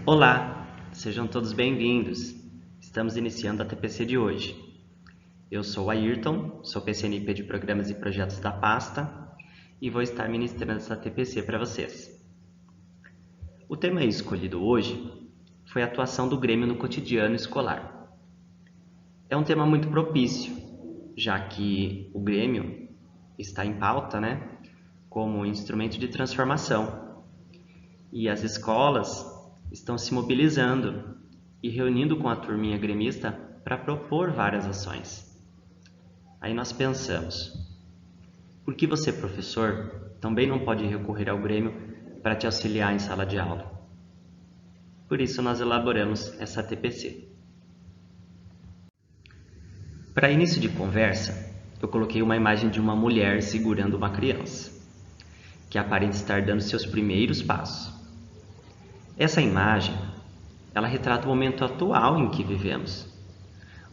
Olá, sejam todos bem-vindos. Estamos iniciando a TPC de hoje. Eu sou o Ayrton, sou PCNP de Programas e Projetos da pasta e vou estar ministrando essa TPC para vocês. O tema escolhido hoje foi a atuação do Grêmio no cotidiano escolar. É um tema muito propício, já que o Grêmio está em pauta, como instrumento de transformação. E as escolas estão se mobilizando e reunindo com a turminha gremista para propor várias ações. Aí nós pensamos, por que você, professor, também não pode recorrer ao Grêmio para te auxiliar em sala de aula? Por isso nós elaboramos essa TPC. Para início de conversa, eu coloquei uma imagem de uma mulher segurando uma criança, que aparenta estar dando seus primeiros passos. Essa imagem, ela retrata o momento atual em que vivemos.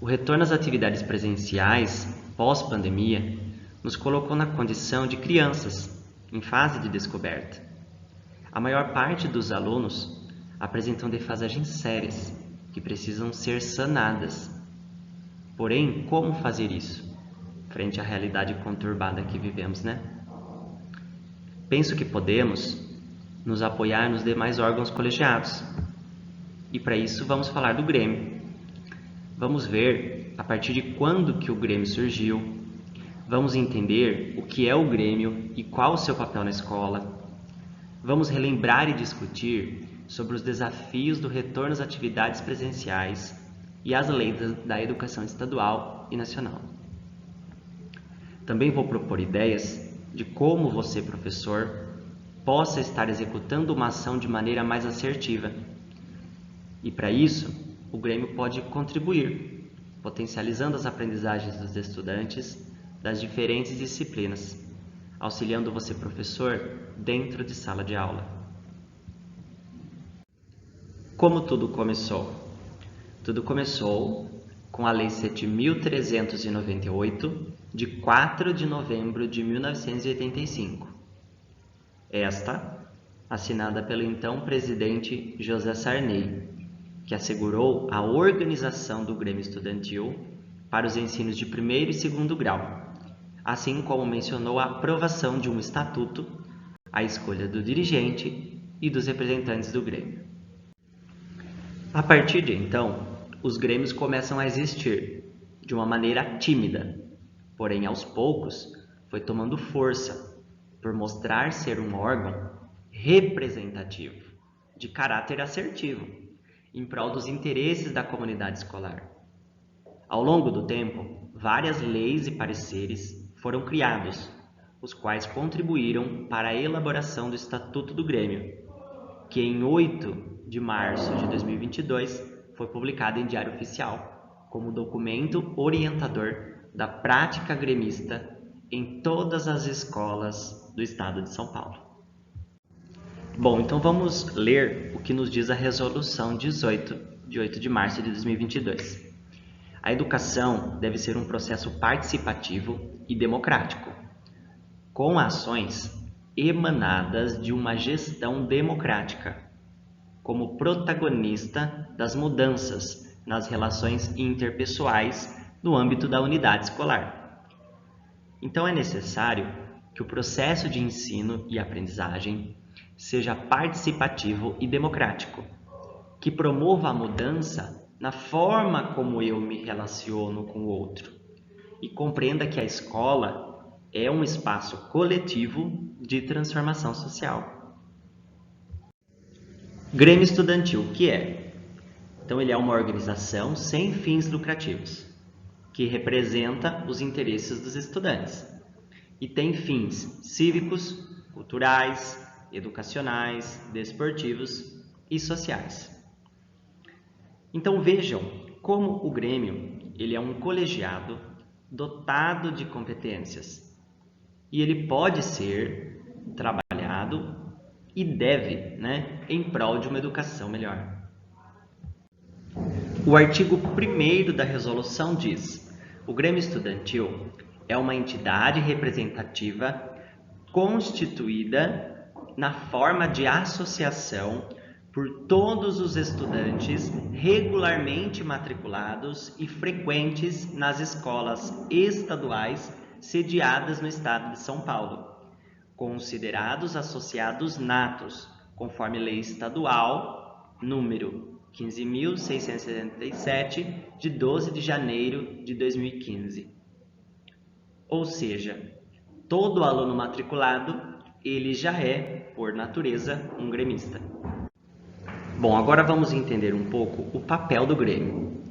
O retorno às atividades presenciais, pós-pandemia, nos colocou na condição de crianças, em fase de descoberta. A maior parte dos alunos apresentam defasagens sérias, que precisam ser sanadas. Porém, como fazer isso, frente à realidade conturbada que vivemos, Penso que podemos nos apoiar nos demais órgãos colegiados. E para isso vamos falar do Grêmio. Vamos ver a partir de quando que o Grêmio surgiu. Vamos entender o que é o Grêmio e qual o seu papel na escola. Vamos relembrar e discutir sobre os desafios do retorno às atividades presenciais e as leis da educação estadual e nacional. Também vou propor ideias de como você, professor, possa estar executando uma ação de maneira mais assertiva. E para isso, o Grêmio pode contribuir, potencializando as aprendizagens dos estudantes das diferentes disciplinas, auxiliando você, professor, dentro de sala de aula. Como tudo começou? Tudo começou com a Lei 7.398, de 4 de novembro de 1985. Esta, assinada pelo então presidente José Sarney, que assegurou a organização do Grêmio Estudantil para os ensinos de primeiro e segundo grau, assim como mencionou a aprovação de um estatuto, a escolha do dirigente e dos representantes do Grêmio. A partir de então, os Grêmios começam a existir de uma maneira tímida, porém aos poucos foi tomando força, por mostrar ser um órgão representativo, de caráter assertivo, em prol dos interesses da comunidade escolar. Ao longo do tempo, várias leis e pareceres foram criados, os quais contribuíram para a elaboração do Estatuto do Grêmio, que em 8 de março de 2022 foi publicado em Diário Oficial, como documento orientador da prática gremista em todas as escolas do estado de São Paulo. Bom, então vamos ler o que nos diz a Resolução 18, de 8 de março de 2022. A educação deve ser um processo participativo e democrático, com ações emanadas de uma gestão democrática, como protagonista das mudanças nas relações interpessoais no âmbito da unidade escolar. Então é necessário que o processo de ensino e aprendizagem seja participativo e democrático, que promova a mudança na forma como eu me relaciono com o outro e compreenda que a escola é um espaço coletivo de transformação social. Grêmio Estudantil, o que é? Então ele é uma organização sem fins lucrativos, que representa os interesses dos estudantes e tem fins cívicos, culturais, educacionais, desportivos e sociais. Então vejam como o Grêmio ele é um colegiado dotado de competências e ele pode ser trabalhado e deve, em prol de uma educação melhor. O artigo 1º da resolução diz: o Grêmio Estudantil é uma entidade representativa constituída na forma de associação por todos os estudantes regularmente matriculados e frequentes nas escolas estaduais sediadas no estado de São Paulo, considerados associados natos, conforme lei estadual número 15.677, de 12 de janeiro de 2015. Ou seja, todo aluno matriculado, ele já é, por natureza, um gremista. Bom, agora vamos entender um pouco o papel do Grêmio.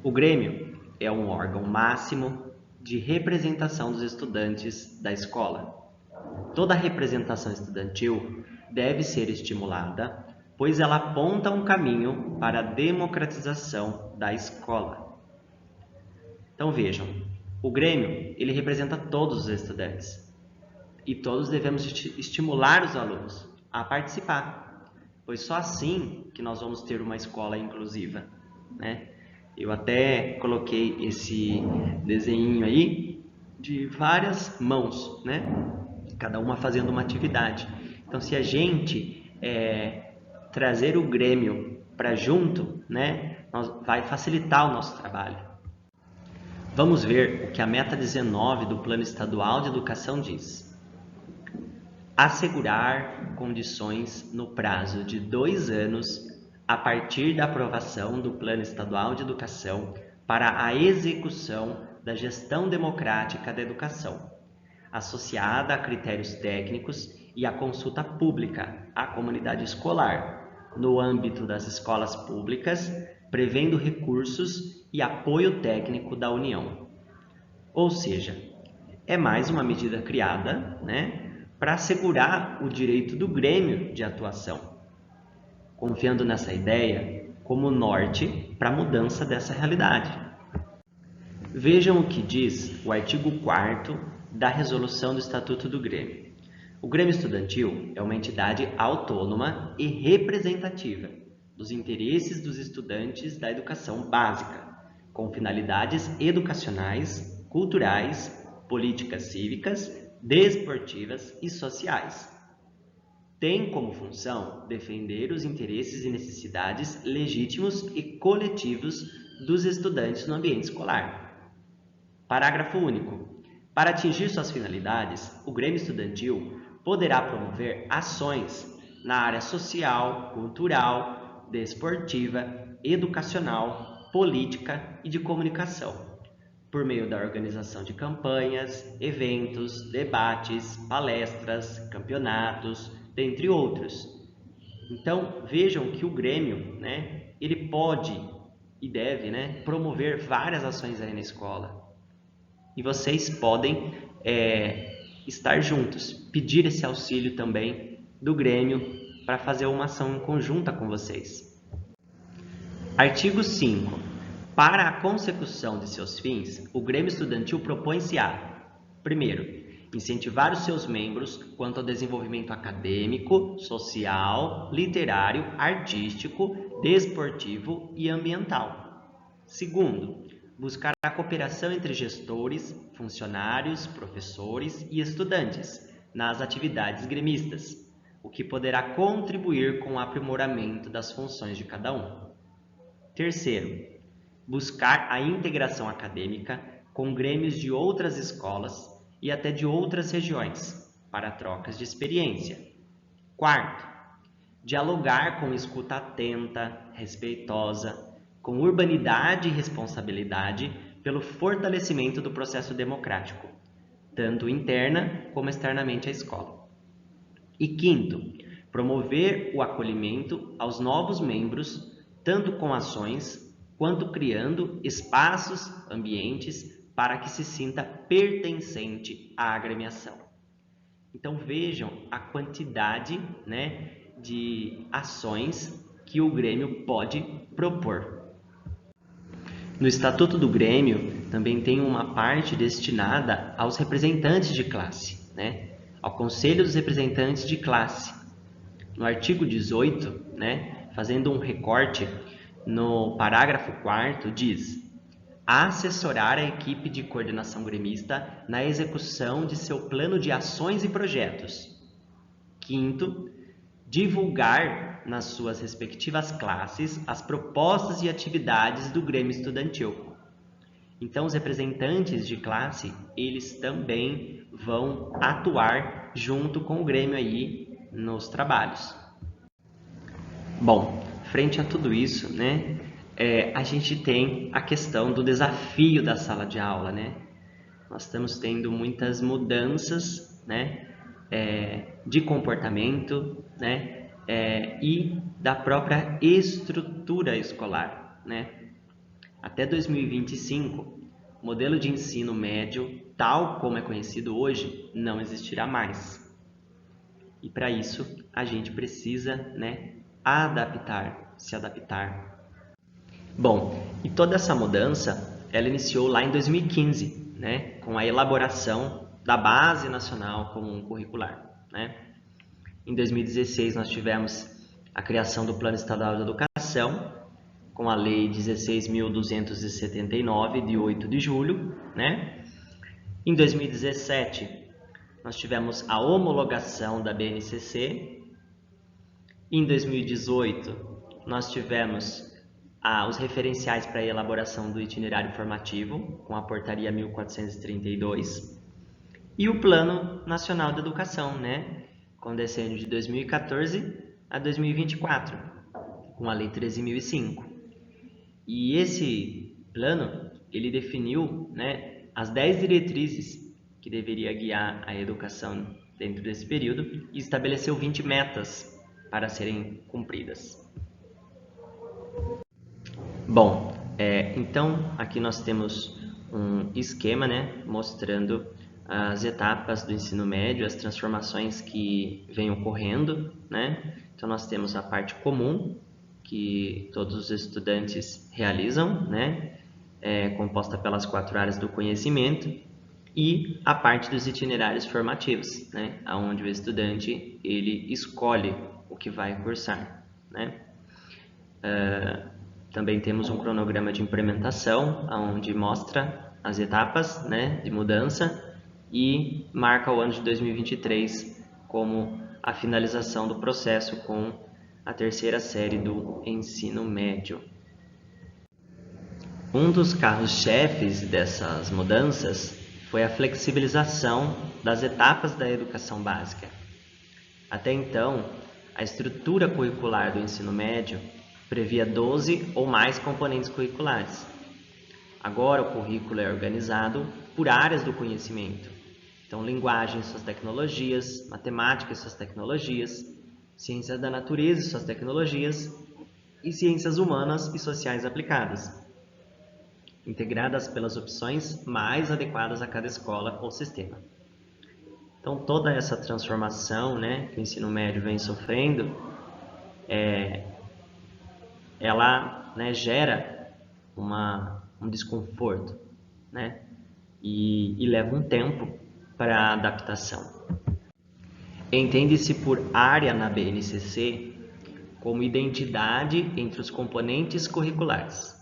O Grêmio é um órgão máximo de representação dos estudantes da escola. Toda representação estudantil deve ser estimulada, pois ela aponta um caminho para a democratização da escola. Então vejam, o Grêmio, ele representa todos os estudantes e todos devemos estimular os alunos a participar, pois só assim que nós vamos ter uma escola inclusiva, né? Eu até coloquei esse desenho aí de várias mãos, né? Cada uma fazendo uma atividade. Então, se a gente trazer o Grêmio para junto, né, vai facilitar o nosso trabalho. Vamos ver o que a meta 19 do Plano Estadual de Educação diz. Assegurar condições no prazo de 2 anos a partir da aprovação do Plano Estadual de Educação para a execução da gestão democrática da educação, associada a critérios técnicos e a consulta pública à comunidade escolar, no âmbito das escolas públicas, prevendo recursos e apoio técnico da União. Ou seja, é mais uma medida criada, né, para assegurar o direito do Grêmio de atuação, confiando nessa ideia como norte para a mudança dessa realidade. Vejam o que diz o artigo 4º da Resolução do Estatuto do Grêmio. O Grêmio Estudantil é uma entidade autônoma e representativa dos interesses dos estudantes da educação básica, com finalidades educacionais, culturais, políticas cívicas, desportivas e sociais. Tem como função defender os interesses e necessidades legítimos e coletivos dos estudantes no ambiente escolar. Parágrafo único. Para atingir suas finalidades, o Grêmio Estudantil poderá promover ações na área social, cultural, desportiva, educacional, política e de comunicação, por meio da organização de campanhas, eventos, debates, palestras, campeonatos, dentre outros. Então, vejam que o Grêmio, né, ele pode e deve, né, promover várias ações aí na escola. E vocês podem estar juntos, pedir esse auxílio também do Grêmio para fazer uma ação conjunta com vocês. Artigo 5. Para a consecução de seus fins, o Grêmio Estudantil propõe-se a: primeiro, incentivar os seus membros quanto ao desenvolvimento acadêmico, social, literário, artístico, desportivo e ambiental. Segundo, buscar a cooperação entre gestores, funcionários, professores e estudantes nas atividades gremistas, o que poderá contribuir com o aprimoramento das funções de cada um. Terceiro, buscar a integração acadêmica com grêmios de outras escolas e até de outras regiões, para trocas de experiência. Quarto, dialogar com escuta atenta, respeitosa, com urbanidade e responsabilidade pelo fortalecimento do processo democrático, tanto interna como externamente à escola. E quinto, promover o acolhimento aos novos membros, tanto com ações quanto criando espaços, ambientes para que se sinta pertencente à agremiação. Então vejam a quantidade, né, de ações que o Grêmio pode propor. No Estatuto do Grêmio também tem uma parte destinada aos representantes de classe, né, ao Conselho dos Representantes de Classe. No artigo 18, né, fazendo um recorte, no parágrafo 4º diz: assessorar a equipe de coordenação gremista na execução de seu plano de ações e projetos. Quinto, divulgar nas suas respectivas classes as propostas e atividades do Grêmio Estudantil. Então, os representantes de classe, eles também vão atuar junto com o Grêmio aí nos trabalhos. Bom, frente a tudo isso, né, a gente tem a questão do desafio da sala de aula, né? Nós estamos tendo muitas mudanças, né, de comportamento, né, e da própria estrutura escolar, né? Até 2025, o modelo de ensino médio, tal como é conhecido hoje, não existirá mais. E para isso, a gente precisa, né, se adaptar. Bom, e toda essa mudança, ela iniciou lá em 2015, né, com a elaboração da Base Nacional Comum Curricular, né? Em 2016, nós tivemos a criação do Plano Estadual de Educação, com a Lei 16.279, de 8 de julho, né? Em 2017, nós tivemos a homologação da BNCC. Em 2018, nós tivemos os referenciais para a elaboração do itinerário formativo, com a Portaria 1432, e o Plano Nacional de Educação, né? Com o decênio de 2014 a 2024, com a Lei 13.005. E esse plano, ele definiu, né, as 10 diretrizes que deveria guiar a educação dentro desse período e estabeleceu 20 metas para serem cumpridas. Bom, então aqui nós temos um esquema, né, mostrando as etapas do ensino médio, as transformações que vêm ocorrendo, né? Então nós temos a parte comum, que todos os estudantes realizam, né? Composta pelas 4 áreas do conhecimento, e a parte dos itinerários formativos, né? Onde o estudante ele escolhe o que vai cursar, né? Também temos um cronograma de implementação, onde mostra as etapas, né, de mudança e marca o ano de 2023 como a finalização do processo com a 3ª série do ensino médio. Um dos carros-chefes dessas mudanças foi a flexibilização das etapas da educação básica. Até então, a estrutura curricular do ensino médio previa 12 ou mais componentes curriculares. Agora, o currículo é organizado por áreas do conhecimento. Então, linguagem e suas tecnologias, matemática e suas tecnologias, ciência da natureza e suas tecnologias, e ciências humanas e sociais aplicadas, integradas pelas opções mais adequadas a cada escola ou sistema. Então, toda essa transformação, né, que o ensino médio vem sofrendo, ela, né, gera um desconforto, né, e leva um tempo para a adaptação. Entende-se por área na BNCC como identidade entre os componentes curriculares.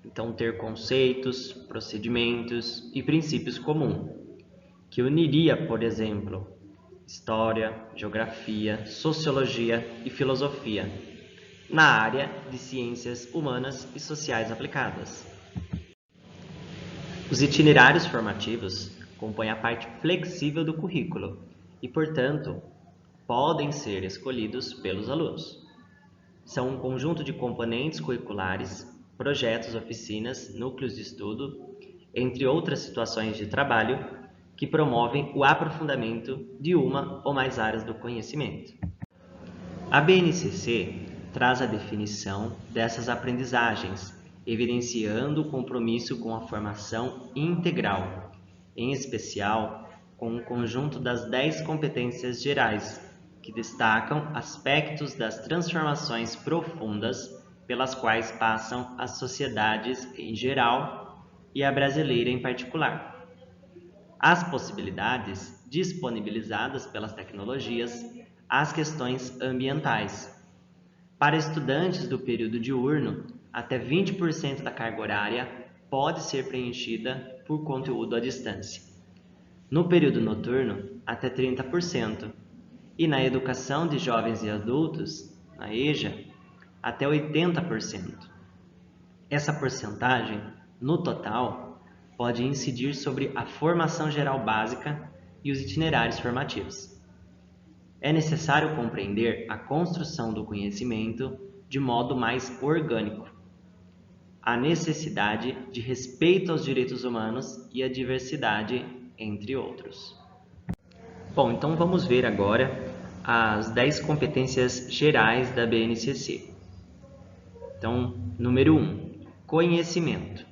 Então, ter conceitos, procedimentos e princípios comuns, que uniria, por exemplo, história, geografia, sociologia e filosofia, na área de ciências humanas e sociais aplicadas. Os itinerários formativos compõem a parte flexível do currículo e, portanto, podem ser escolhidos pelos alunos. São um conjunto de componentes curriculares, projetos, oficinas, núcleos de estudo, entre outras situações de trabalho, que promovem o aprofundamento de uma ou mais áreas do conhecimento. A BNCC traz a definição dessas aprendizagens, evidenciando o compromisso com a formação integral, em especial com o conjunto das 10 competências gerais, que destacam aspectos das transformações profundas pelas quais passam as sociedades em geral e a brasileira em particular. As possibilidades disponibilizadas pelas tecnologias, as questões ambientais. Para estudantes do período diurno, até 20% da carga horária pode ser preenchida por conteúdo à distância. No período noturno, até 30%. E na educação de jovens e adultos, na EJA, até 80%. Essa porcentagem, no total, pode incidir sobre a formação geral básica e os itinerários formativos. É necessário compreender a construção do conhecimento de modo mais orgânico, a necessidade de respeito aos direitos humanos e a diversidade, entre outros. Bom, então vamos ver agora as 10 competências gerais da BNCC. Então, número 1, conhecimento.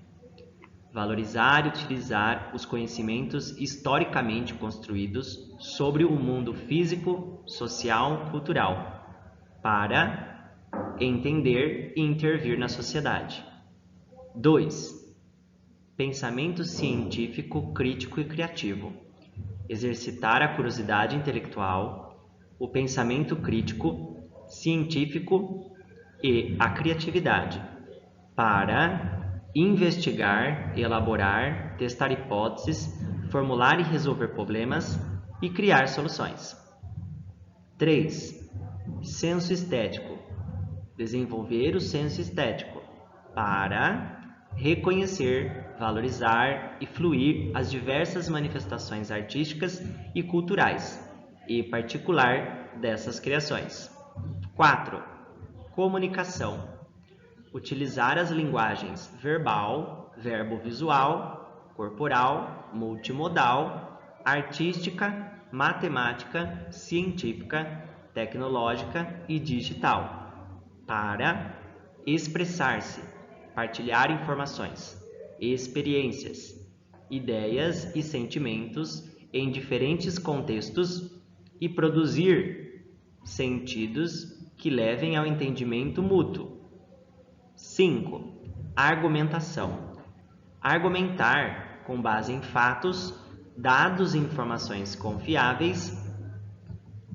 Valorizar e utilizar os conhecimentos historicamente construídos sobre o mundo físico, social, cultural, para entender e intervir na sociedade. 2. Pensamento científico, crítico e criativo. Exercitar a curiosidade intelectual, o pensamento crítico, científico e a criatividade, para investigar, elaborar, testar hipóteses, formular e resolver problemas e criar soluções. 3. Senso estético. Desenvolver o senso estético para reconhecer, valorizar e fluir as diversas manifestações artísticas e culturais, e particular dessas criações. 4. Comunicação. Utilizar as linguagens verbal, verbo-visual, corporal, multimodal, artística, matemática, científica, tecnológica e digital, para expressar-se, partilhar informações, experiências, ideias e sentimentos em diferentes contextos e produzir sentidos que levem ao entendimento mútuo. 5. Argumentação. Argumentar com base em fatos, dados e informações confiáveis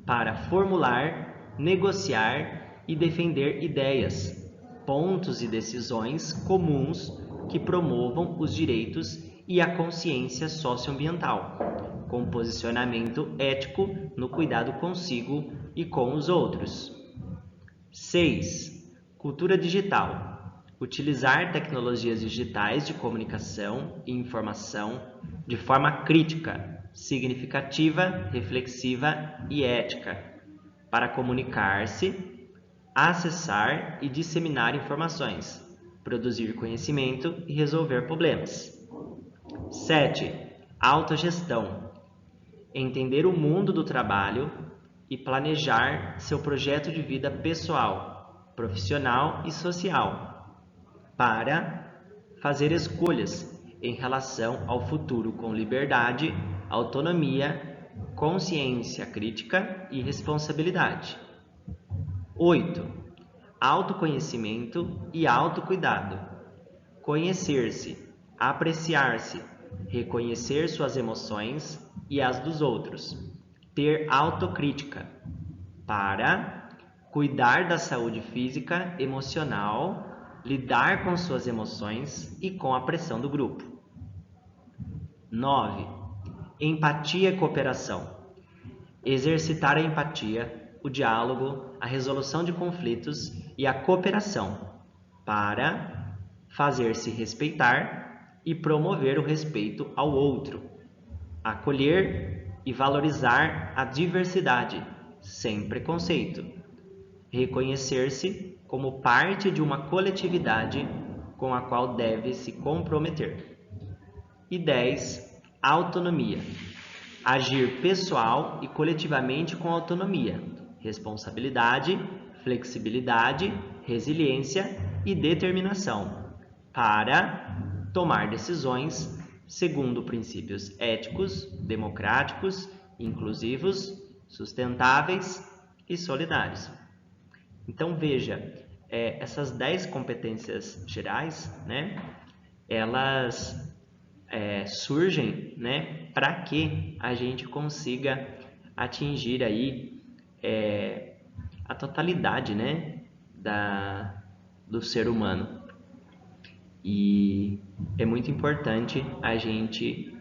para formular, negociar e defender ideias, pontos e decisões comuns que promovam os direitos e a consciência socioambiental, com posicionamento ético no cuidado consigo e com os outros. 6. Cultura digital. Utilizar tecnologias digitais de comunicação e informação de forma crítica, significativa, reflexiva e ética, para comunicar-se, acessar e disseminar informações, produzir conhecimento e resolver problemas. 7. Autogestão. Entender o mundo do trabalho e planejar seu projeto de vida pessoal, profissional e social, para fazer escolhas em relação ao futuro com liberdade, autonomia, consciência crítica e responsabilidade. 8. Autoconhecimento e autocuidado. Conhecer-se, apreciar-se, reconhecer suas emoções e as dos outros. Ter autocrítica para cuidar da saúde física, emocional, lidar com suas emoções e com a pressão do grupo. 9. Empatia e cooperação. Exercitar a empatia, o diálogo, a resolução de conflitos e a cooperação para fazer-se respeitar e promover o respeito ao outro, acolher e valorizar a diversidade, sem preconceito, reconhecer-se como parte de uma coletividade com a qual deve se comprometer. E 10. Autonomia. Agir pessoal e coletivamente com autonomia, responsabilidade, flexibilidade, resiliência e determinação para tomar decisões segundo princípios éticos, democráticos, inclusivos, sustentáveis e solidários. Então veja, essas 10 competências gerais, né, elas surgem, né, para que a gente consiga atingir aí a totalidade, né, do ser humano. E é muito importante a gente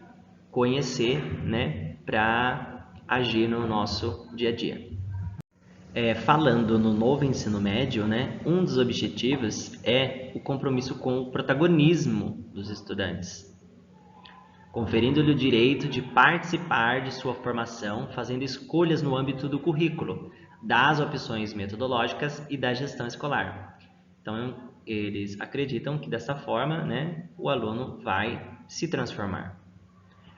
conhecer, né, para agir no nosso dia a dia. Falando no novo ensino médio, né, um dos objetivos é o compromisso com o protagonismo dos estudantes, conferindo-lhe o direito de participar de sua formação, fazendo escolhas no âmbito do currículo, das opções metodológicas e da gestão escolar. Então, eles acreditam que dessa forma, né, o aluno vai se transformar.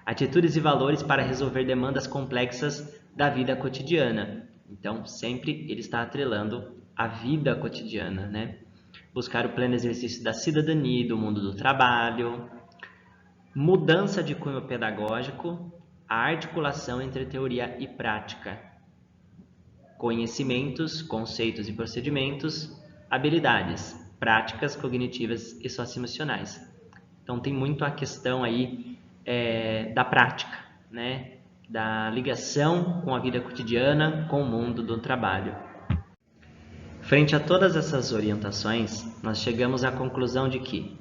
Atitudes e valores para resolver demandas complexas da vida cotidiana. Então, sempre ele está atrelando a vida cotidiana, né? Buscar o pleno exercício da cidadania e do mundo do trabalho, mudança de cunho pedagógico, a articulação entre teoria e prática, conhecimentos, conceitos e procedimentos, habilidades, práticas cognitivas e socioemocionais. Então, tem muito a questão aí da prática, né? Da ligação com a vida cotidiana, com o mundo do trabalho. Frente a todas essas orientações, nós chegamos à conclusão de que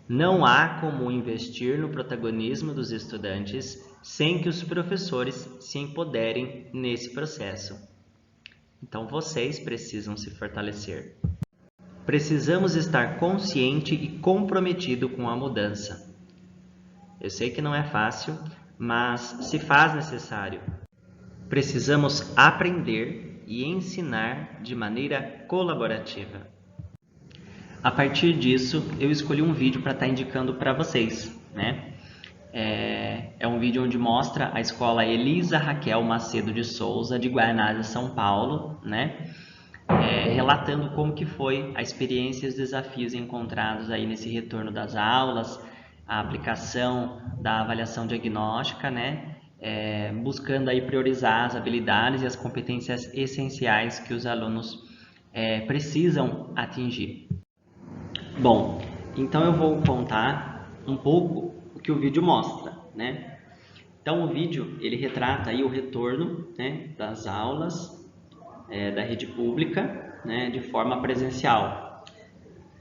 não há como investir no protagonismo dos estudantes sem que os professores se empoderem nesse processo. Então, vocês precisam se fortalecer. Precisamos estar consciente e comprometido com a mudança. Eu sei que não é fácil, mas se faz necessário. Precisamos aprender e ensinar de maneira colaborativa. A partir disso, eu escolhi um vídeo para estar indicando para vocês, né? É um vídeo onde mostra a escola Elisa Raquel Macedo de Souza, de Guaianazes, São Paulo, né? Relatando como que foi a experiência e os desafios encontrados aí nesse retorno das aulas, a aplicação da avaliação diagnóstica, né? Buscando aí priorizar as habilidades e as competências essenciais que os alunos precisam atingir. Bom, então eu vou contar um pouco o que o vídeo mostra, né? Então o vídeo ele retrata aí o retorno, né, das aulas da rede pública, né, de forma presencial.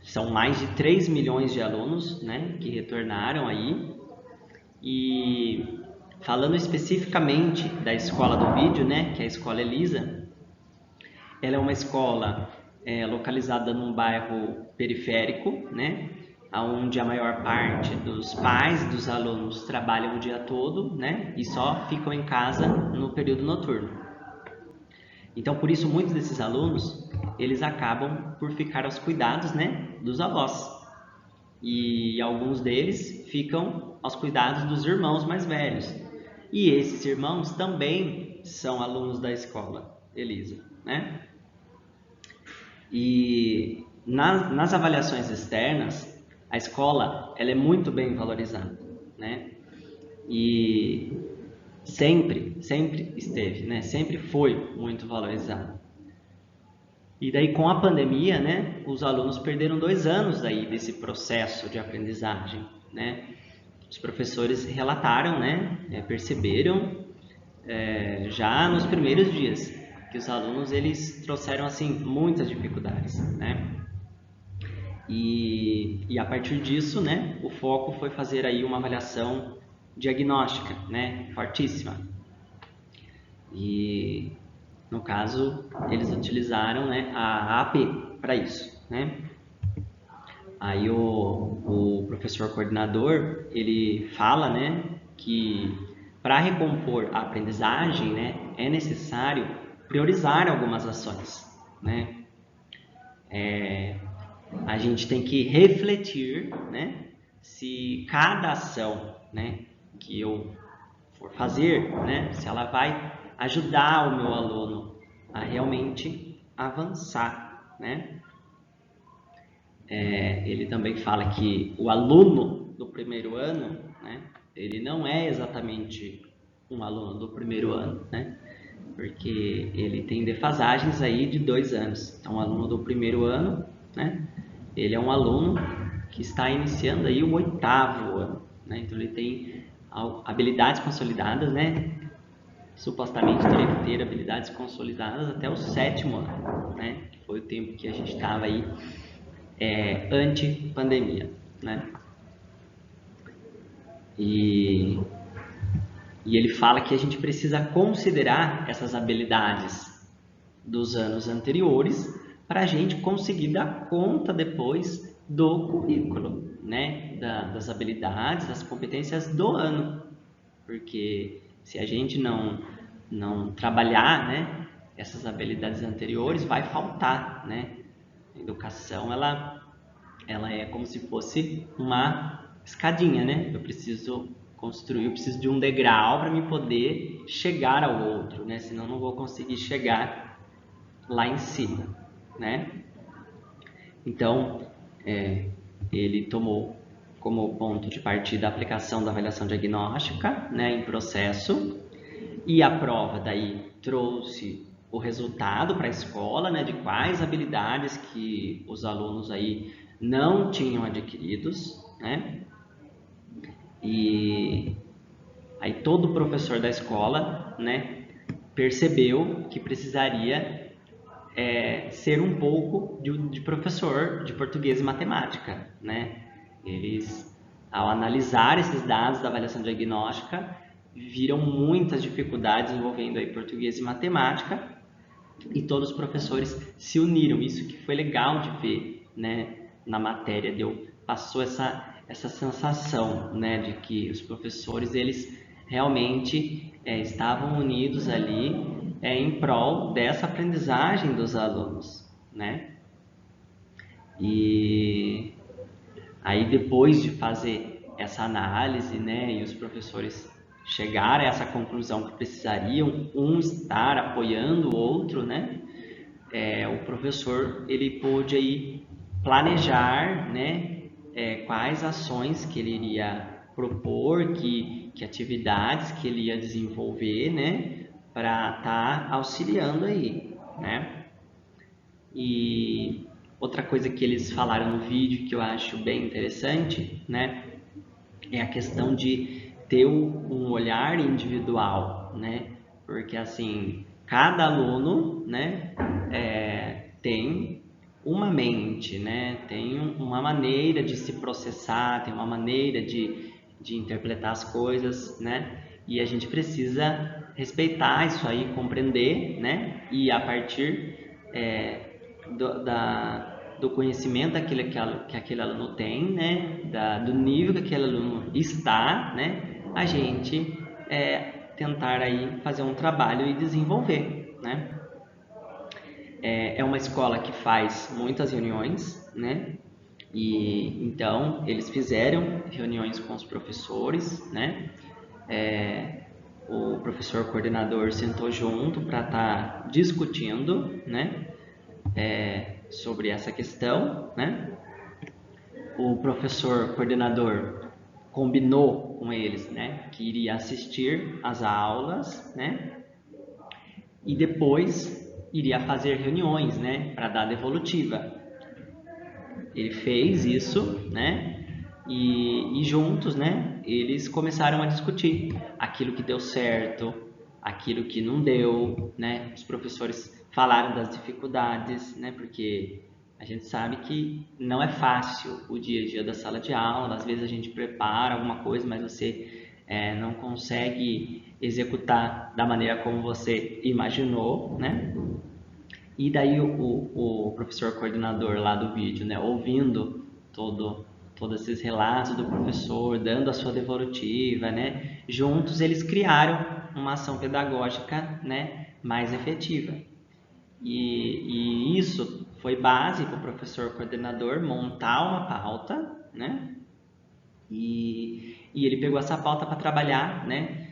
São mais de 3 milhões de alunos, né, que retornaram aí. E falando especificamente da escola do vídeo, né, que é a Escola Elisa, ela é uma escola localizada num bairro periférico, né, onde a maior parte dos pais dos alunos trabalham o dia todo, né, e só ficam em casa no período noturno. Então, por isso, muitos desses alunos, eles acabam por ficar aos cuidados, né, dos avós. E alguns deles ficam aos cuidados dos irmãos mais velhos. E esses irmãos também são alunos da escola Elisa, né? E nas avaliações externas, a escola ela é muito bem valorizada, né? E sempre esteve, né? Sempre foi muito valorizado. E daí com a pandemia, né? Os alunos perderam 2 anos daí desse processo de aprendizagem, né? Os professores relataram, né? Perceberam já nos primeiros dias que os alunos eles trouxeram assim muitas dificuldades, né? E a partir disso, né? O foco foi fazer aí uma avaliação diagnóstica, né? Fortíssima. E no caso eles utilizaram, né, a AP para isso, né? Aí o professor coordenador ele fala, né, que para recompor a aprendizagem, né, é necessário priorizar algumas ações, né? A gente tem que refletir, né, se cada ação, né, que eu for fazer, né, se ela vai ajudar o meu aluno a realmente avançar, né? Ele também fala que o aluno do primeiro ano, né, ele não é exatamente um aluno do primeiro ano, né? Porque ele tem defasagens aí de 2 anos. Então, o aluno do primeiro ano, né, ele é um aluno que está iniciando aí o 8º ano, né? Então, ele tem habilidades consolidadas, né? Supostamente teria que ter habilidades consolidadas até o 7º ano, né? Que foi o tempo que a gente estava aí ante-pandemia, né? E ele fala que a gente precisa considerar essas habilidades dos anos anteriores para a gente conseguir dar conta depois do currículo, né? Das habilidades, das competências do ano. Porque se a gente não trabalhar, né, essas habilidades anteriores, vai faltar, né? A educação, ela é como se fosse uma escadinha, né? Eu preciso construir, eu preciso de um degrau para me poder chegar ao outro, né? Senão não vou conseguir chegar lá em cima, né? Então, ele tomou como ponto de partida a aplicação da avaliação diagnóstica, né, em processo, e a prova daí trouxe o resultado para a escola, né, de quais habilidades que os alunos aí não tinham adquiridos, né? E aí todo professor da escola, né, percebeu que precisaria ser um pouco de professor de português e matemática, né? Eles, ao analisar esses dados da avaliação diagnóstica, viram muitas dificuldades envolvendo aí português e matemática e todos os professores se uniram. Isso que foi legal de ver, né, na matéria, passou essa sensação, né, de que os professores eles realmente estavam unidos ali em prol dessa aprendizagem dos alunos, né? E aí depois de fazer essa análise, né, e os professores chegaram a essa conclusão que precisariam um estar apoiando o outro, né? O professor ele pôde aí planejar, né, quais ações que ele iria propor, que atividades que ele ia desenvolver, né, para estar auxiliando aí, né? E outra coisa que eles falaram no vídeo que eu acho bem interessante, né, é a questão de ter um olhar individual, né? Porque assim, cada aluno, né, tem uma mente, né? Tem uma maneira de se processar, tem uma maneira de interpretar as coisas, né? E a gente precisa respeitar isso aí, compreender, né? E a partir do conhecimento que aquele aluno tem, né? Do nível que aquele aluno está, né? A gente tentar aí fazer um trabalho e desenvolver, né? É uma escola que faz muitas reuniões, né? E então eles fizeram reuniões com os professores, né? O professor coordenador sentou junto para estar discutindo, né? Sobre essa questão, né? O professor coordenador combinou com eles, né? Que iria assistir às aulas, né? E depois iria fazer reuniões, né? Para dar devolutiva. Ele fez isso, né? E juntos, né? Eles começaram a discutir aquilo que deu certo, aquilo que não deu, né? Os professores falaram das dificuldades, né? Porque a gente sabe que não é fácil o dia a dia da sala de aula. Às vezes a gente prepara alguma coisa, mas você não consegue executar da maneira como você imaginou, né? E daí o professor coordenador lá do vídeo, né, ouvindo todos esses relatos do professor, dando a sua devolutiva, né, juntos eles criaram uma ação pedagógica, né, mais efetiva. E isso foi base para o professor coordenador montar uma pauta, né, e ele pegou essa pauta para trabalhar, né,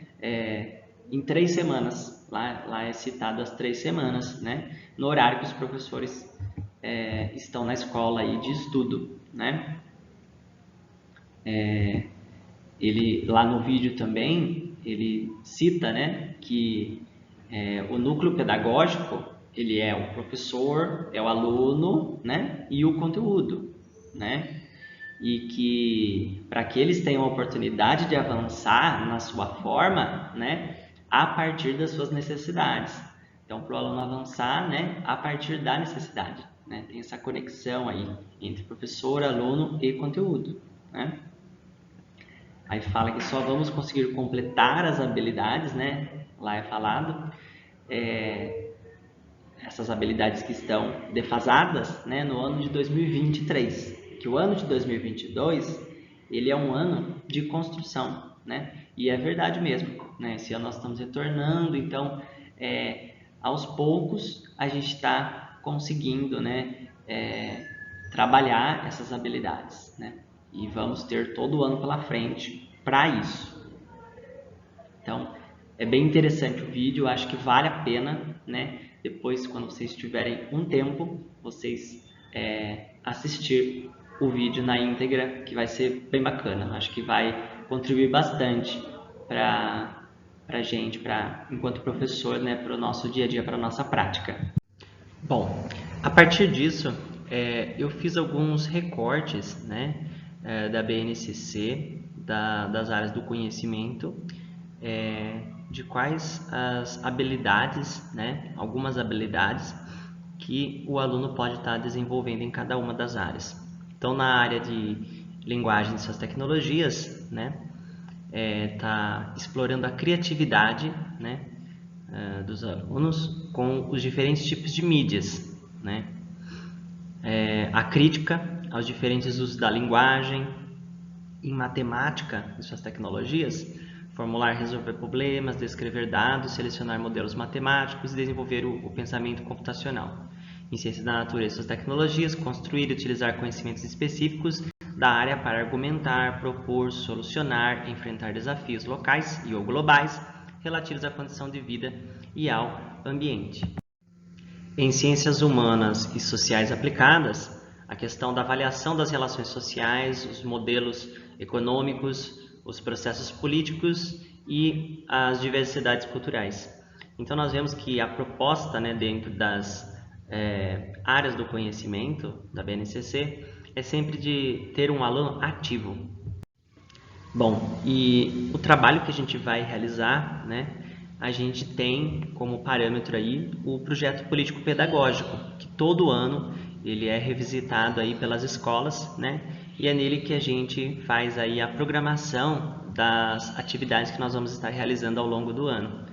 em 3 semanas. Lá é citado as 3 semanas, né, no horário que os professores estão na escola aí de estudo, né. Ele lá no vídeo também ele cita, né, que o núcleo pedagógico ele é o professor, é o aluno, né, e o conteúdo, né. E que para que eles tenham a oportunidade de avançar na sua forma, né, a partir das suas necessidades. Então, para o aluno avançar, né, a partir da necessidade, né, tem essa conexão aí entre professor, aluno e conteúdo, né. Aí fala que só vamos conseguir completar as habilidades, né, lá é falado, essas habilidades que estão defasadas, né, no ano de 2023, que o ano de 2022 ele é um ano de construção, né? E é verdade mesmo, né? Esse ano nós estamos retornando, então aos poucos a gente está conseguindo, né, trabalhar essas habilidades, né? E vamos ter todo o ano pela frente para isso. Então, é bem interessante o vídeo, acho que vale a pena, né? Depois, quando vocês tiverem um tempo, vocês assistir o vídeo na íntegra, que vai ser bem bacana. Acho que vai contribuir bastante para a gente, enquanto professor, né, para o nosso dia a dia, para a nossa prática. Bom, a partir disso, eu fiz alguns recortes, né, da BNCC, das áreas do conhecimento, de quais as habilidades, né, algumas habilidades que o aluno pode estar desenvolvendo em cada uma das áreas. Então, na área de linguagem e suas tecnologias, né, tá explorando a criatividade, né, dos alunos com os diferentes tipos de mídias, né, a crítica aos diferentes usos da linguagem, em matemática e suas tecnologias, formular e resolver problemas, descrever dados, selecionar modelos matemáticos e desenvolver o pensamento computacional. Em ciências da natureza e suas tecnologias, construir e utilizar conhecimentos específicos da área para argumentar, propor, solucionar, enfrentar desafios locais e ou globais relativos à condição de vida e ao ambiente. Em ciências humanas e sociais aplicadas, a questão da avaliação das relações sociais, os modelos econômicos, os processos políticos e as diversidades culturais. Então, nós vemos que a proposta, né, dentro das áreas do conhecimento da BNCC é sempre de ter um aluno ativo. Bom, e o trabalho que a gente vai realizar, né, a gente tem como parâmetro aí o projeto político-pedagógico, que todo ano ele é revisitado aí pelas escolas, né, e é nele que a gente faz aí a programação das atividades que nós vamos estar realizando ao longo do ano.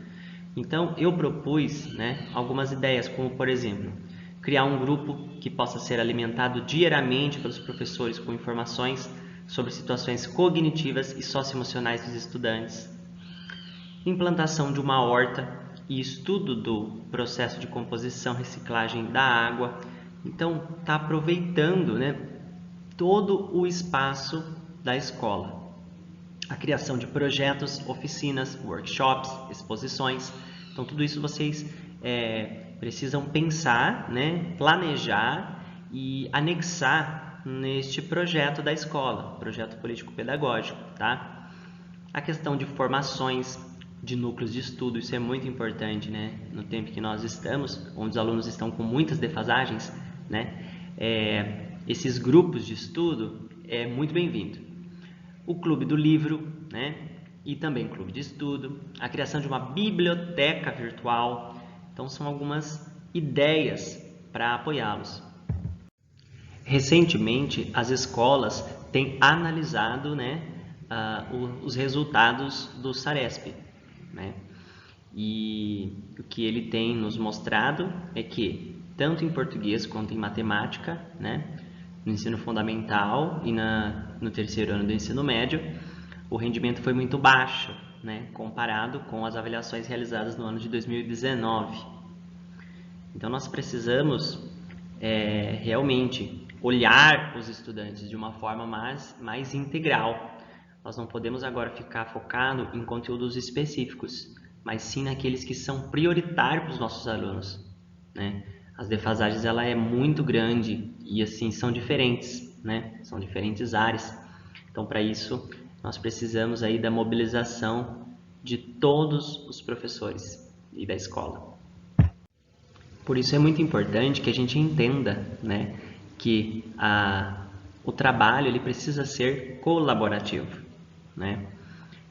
Então, eu propus, né, algumas ideias, como por exemplo, criar um grupo que possa ser alimentado diariamente pelos professores com informações sobre situações cognitivas e socioemocionais dos estudantes, implantação de uma horta e estudo do processo de composição e reciclagem da água. Então, está aproveitando, né, todo o espaço da escola. A criação de projetos, oficinas, workshops, exposições. Então, tudo isso vocês precisam pensar, né, planejar e anexar neste projeto da escola, projeto político-pedagógico, tá? A questão de formações de núcleos de estudo, isso é muito importante, né? No tempo que nós estamos, onde os alunos estão com muitas defasagens, né? Esses grupos de estudo é muito bem-vindo. O clube do livro, né? E também clube de estudo, a criação de uma biblioteca virtual. Então, são algumas ideias para apoiá-los. Recentemente, as escolas têm analisado, né, os resultados do Saresp, né? E o que ele tem nos mostrado é que, tanto em português quanto em matemática, né, no ensino fundamental e no terceiro ano do ensino médio, o rendimento foi muito baixo, né, comparado com as avaliações realizadas no ano de 2019. Então, nós precisamos realmente olhar os estudantes de uma forma mais integral. Nós não podemos agora ficar focado em conteúdos específicos, mas sim naqueles que são prioritários para os nossos alunos, né? As defasagens ela é muito grande e assim são diferentes, né? São diferentes áreas. Então, para isso, nós precisamos aí da mobilização de todos os professores e da escola. Por isso é muito importante que a gente entenda, né, que o trabalho ele precisa ser colaborativo, né?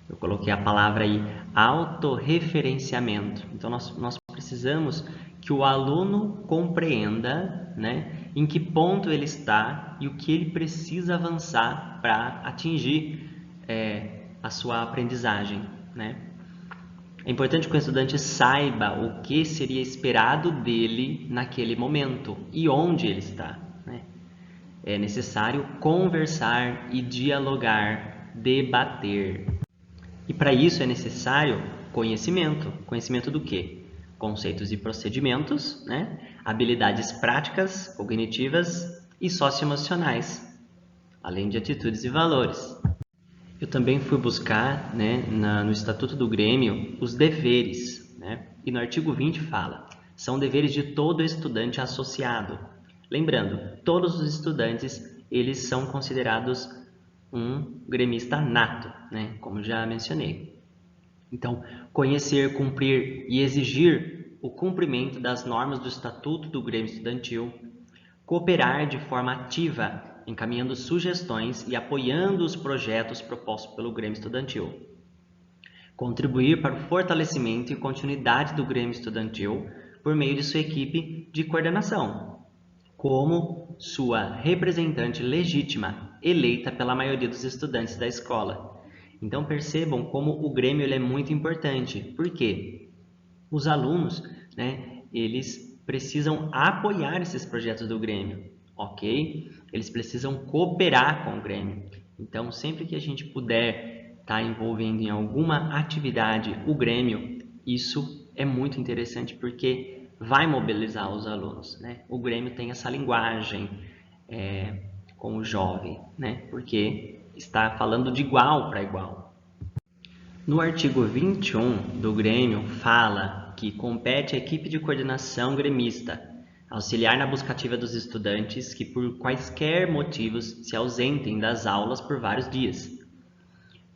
Eu coloquei a palavra aí, autorreferenciamento. Então, nós precisamos que o aluno compreenda, né, em que ponto ele está e o que ele precisa avançar para atingir a sua aprendizagem, né? É importante que o estudante saiba o que seria esperado dele naquele momento e onde ele está, né? É necessário conversar e dialogar, debater. E para isso é necessário conhecimento. Conhecimento do quê? Conceitos e procedimentos, né? Habilidades práticas, cognitivas e socioemocionais, além de atitudes e valores. Eu também fui buscar, né, no Estatuto do Grêmio os deveres, né? E no artigo 20 fala: são deveres de todo estudante associado. Lembrando, todos os estudantes eles são considerados um gremista nato, né? Como já mencionei. Então, conhecer, cumprir e exigir o cumprimento das normas do Estatuto do Grêmio Estudantil, cooperar de forma ativa, encaminhando sugestões e apoiando os projetos propostos pelo Grêmio Estudantil. Contribuir para o fortalecimento e continuidade do Grêmio Estudantil por meio de sua equipe de coordenação, como sua representante legítima, eleita pela maioria dos estudantes da escola. Então percebam como o Grêmio ele é muito importante. Por quê? Os alunos, né, eles precisam apoiar esses projetos do Grêmio, ok? Eles precisam cooperar com o Grêmio. Então, sempre que a gente puder estar envolvendo em alguma atividade o Grêmio, isso é muito interessante porque vai mobilizar os alunos, né? O Grêmio tem essa linguagem com o jovem, né? Porque está falando de igual para igual. No artigo 21 do Grêmio fala que compete à equipe de coordenação gremista auxiliar na busca ativa dos estudantes que por quaisquer motivos se ausentem das aulas por vários dias.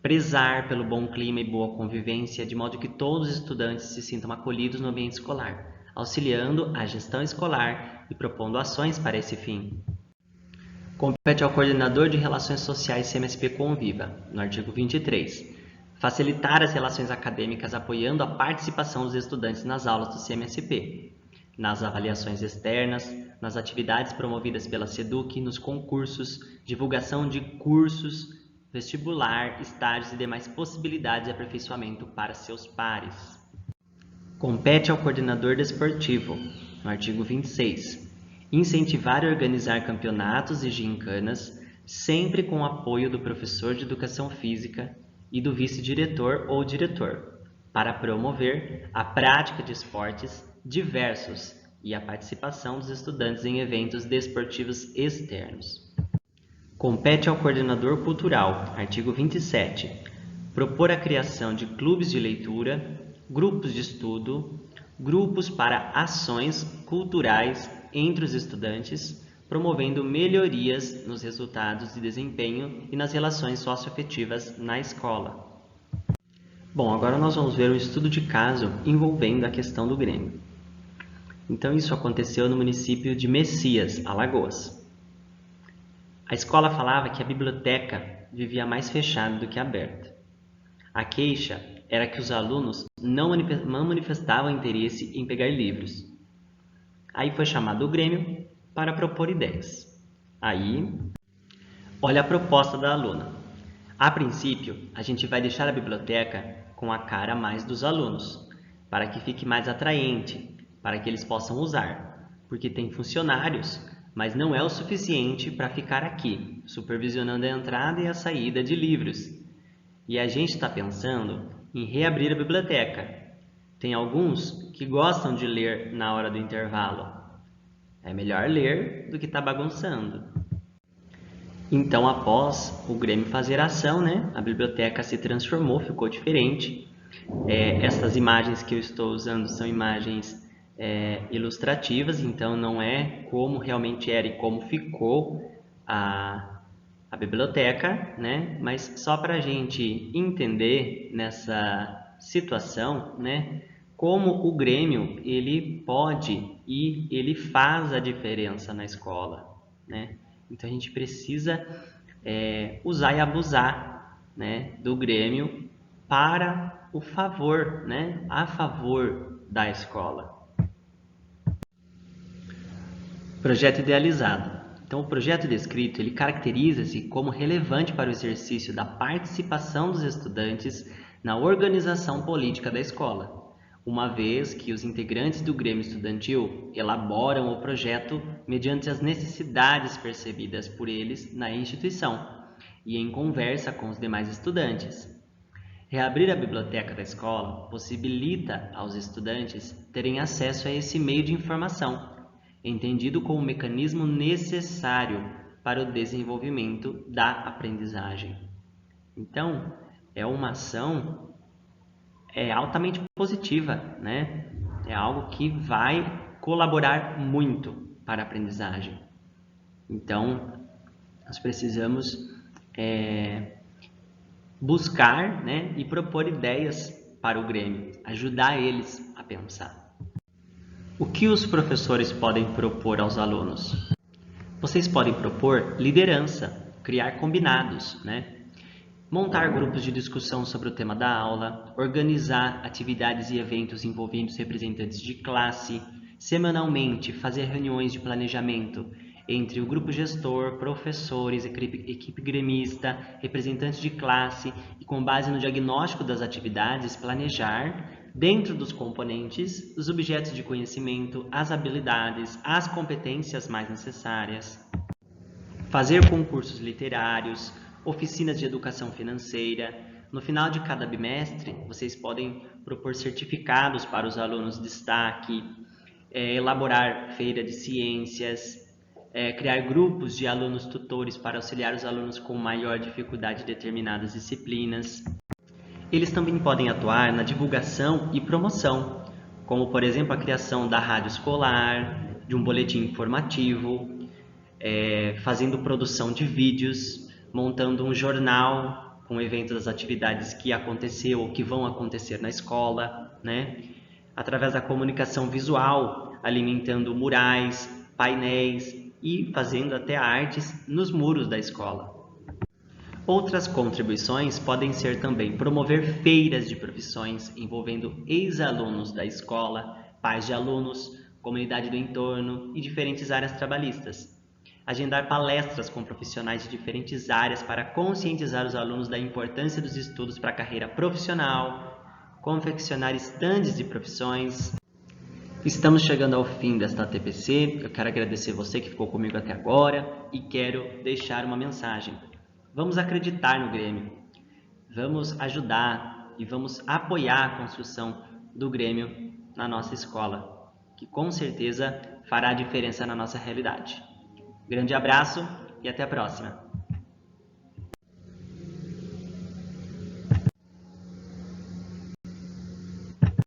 Prezar pelo bom clima e boa convivência, de modo que todos os estudantes se sintam acolhidos no ambiente escolar, auxiliando a gestão escolar e propondo ações para esse fim. Compete ao coordenador de Relações Sociais CMSP Conviva, no artigo 23, facilitar as relações acadêmicas apoiando a participação dos estudantes nas aulas do CMSP, nas avaliações externas, nas atividades promovidas pela SEDUC, nos concursos, divulgação de cursos, vestibular, estágios e demais possibilidades de aperfeiçoamento para seus pares. Compete ao coordenador desportivo, no artigo 26, incentivar e organizar campeonatos e gincanas, sempre com o apoio do professor de educação física e do vice-diretor ou diretor, para promover a prática de esportes diversos e a participação dos estudantes em eventos desportivos externos. Compete ao coordenador cultural, artigo 27, propor a criação de clubes de leitura, grupos de estudo, grupos para ações culturais entre os estudantes, promovendo melhorias nos resultados de desempenho e nas relações socioafetivas na escola. Bom, agora nós vamos ver um estudo de caso envolvendo a questão do Grêmio. Então, isso aconteceu no município de Messias, Alagoas. A escola falava que a biblioteca vivia mais fechada do que aberta. A queixa era que os alunos não manifestavam interesse em pegar livros. Aí foi chamado o Grêmio para propor ideias. Aí, olha a proposta da aluna. A princípio, a gente vai deixar a biblioteca com a cara mais dos alunos, para que fique mais atraente, para que eles possam usar, porque tem funcionários, mas não é o suficiente para ficar aqui, supervisionando a entrada e a saída de livros. E a gente está pensando em reabrir a biblioteca. Tem alguns que gostam de ler na hora do intervalo. É melhor ler do que estar bagunçando. Então, após o Grêmio fazer ação, né, a biblioteca se transformou, ficou diferente. Essas imagens que eu estou usando são imagens ilustrativas, então não é como realmente era e como ficou a biblioteca, né? Mas só para a gente entender nessa situação, né, como o Grêmio ele pode e ele faz a diferença na escola, né? Então a gente precisa usar e abusar, né, do Grêmio para o favor, né, a favor da escola. Projeto idealizado. Então, o projeto descrito ele caracteriza-se como relevante para o exercício da participação dos estudantes na organização política da escola, uma vez que os integrantes do Grêmio Estudantil elaboram o projeto mediante as necessidades percebidas por eles na instituição e em conversa com os demais estudantes. Reabrir a biblioteca da escola possibilita aos estudantes terem acesso a esse meio de informação, entendido como um mecanismo necessário para o desenvolvimento da aprendizagem. Então, é uma ação altamente positiva, né? É algo que vai colaborar muito para a aprendizagem. Então, nós precisamos buscar, né, e propor ideias para o Grêmio, ajudar eles a pensar. O que os professores podem propor aos alunos? Vocês podem propor liderança, criar combinados, né? Montar grupos de discussão sobre o tema da aula, organizar atividades e eventos envolvendo os representantes de classe, semanalmente fazer reuniões de planejamento entre o grupo gestor, professores, equipe gremista, representantes de classe e, com base no diagnóstico das atividades, planejar, dentro dos componentes, os objetos de conhecimento, as habilidades, as competências mais necessárias. Fazer concursos literários, oficinas de educação financeira. No final de cada bimestre, vocês podem propor certificados para os alunos de destaque, elaborar feira de ciências, criar grupos de alunos tutores para auxiliar os alunos com maior dificuldade em determinadas disciplinas. Eles também podem atuar na divulgação e promoção, como, por exemplo, a criação da rádio escolar, de um boletim informativo, fazendo produção de vídeos, montando um jornal com eventos das atividades que aconteceu ou que vão acontecer na escola, né? Através da comunicação visual, alimentando murais, painéis e fazendo até artes nos muros da escola. Outras contribuições podem ser também promover feiras de profissões envolvendo ex-alunos da escola, pais de alunos, comunidade do entorno e diferentes áreas trabalhistas. Agendar palestras com profissionais de diferentes áreas para conscientizar os alunos da importância dos estudos para a carreira profissional, confeccionar estandes de profissões. Estamos chegando ao fim desta TPC. Eu quero agradecer você que ficou comigo até agora e quero deixar uma mensagem. Vamos acreditar no Grêmio, vamos ajudar e vamos apoiar a construção do Grêmio na nossa escola, que com certeza fará diferença na nossa realidade. Grande abraço e até a próxima!